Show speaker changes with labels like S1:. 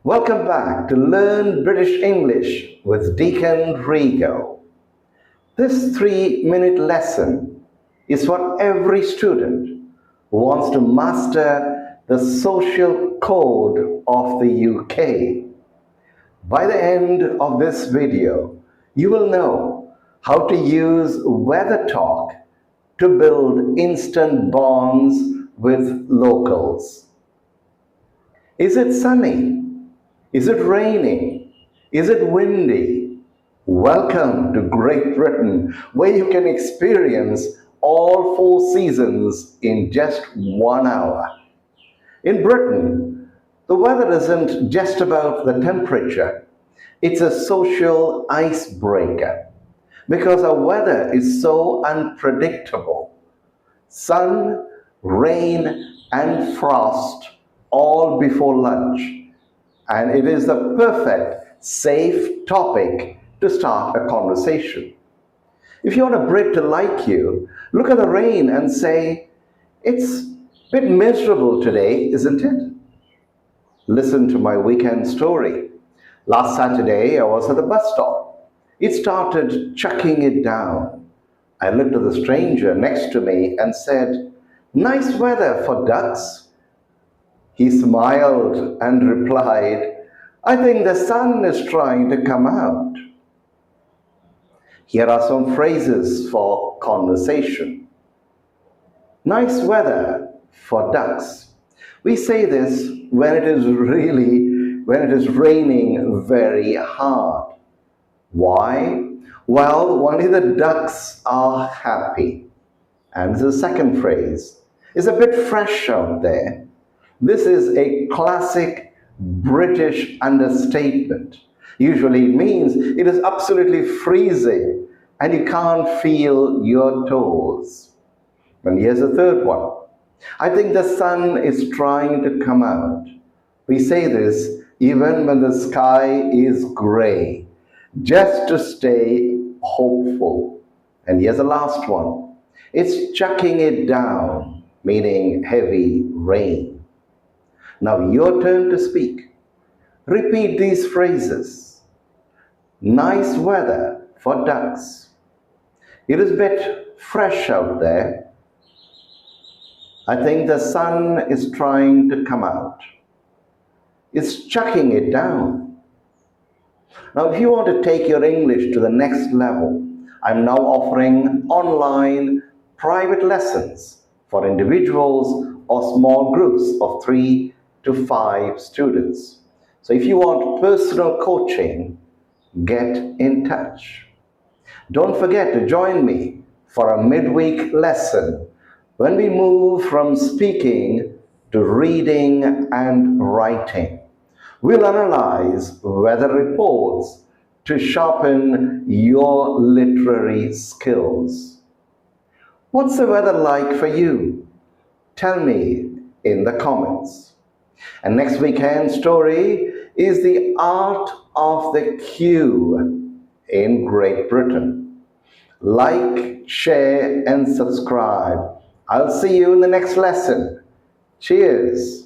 S1: Welcome back to Learn British English with Deacon Rigo. This 3-minute lesson is for every student who wants to master the social code of the UK. By the end of this video, you will know how to use weather talk to build instant bonds with locals. Is it sunny? Is it raining? Is it windy? Welcome to Great Britain, where you can experience all 4 seasons in just 1 hour. In Britain, the weather isn't just about the temperature. It's a social icebreaker because our weather is so unpredictable. Sun, rain, and frost all before lunch. And it is the perfect, safe topic to start a conversation. If you want a Brit to like you, look at the rain and say, "It's a bit miserable today, isn't it?" Listen to my weekend story. Last Saturday, I was at the bus stop. It started chucking it down. I looked at the stranger next to me and said, "Nice weather for ducks." He smiled and replied, "I think the sun is trying to come out." Here are some phrases for conversation. Nice weather for ducks. We say this when it is raining very hard. Why? Well, only the ducks are happy. And the second phrase is a bit fresh out there. This is a classic British understatement. Usually it means it is absolutely freezing and you can't feel your toes. And here's a third one. I think the sun is trying to come out. We say this even when the sky is gray, just to stay hopeful. And here's the last one. It's chucking it down, meaning heavy rain. Now your turn to speak. Repeat these phrases. Nice weather for ducks. It is a bit fresh out there. I think the sun is trying to come out. It's chucking it down. Now, if you want to take your English to the next level, I'm now offering online private lessons for individuals or small groups of 3 to 5 students. So if you want personal coaching, get in touch. Don't forget to join me for a midweek lesson when we move from speaking to reading and writing. We'll analyze weather reports to sharpen your literary skills. What's the weather like for you? Tell me in the comments. And next weekend's story is the art of the queue in Great Britain. Like, share, and subscribe. I'll see you in the next lesson. Cheers.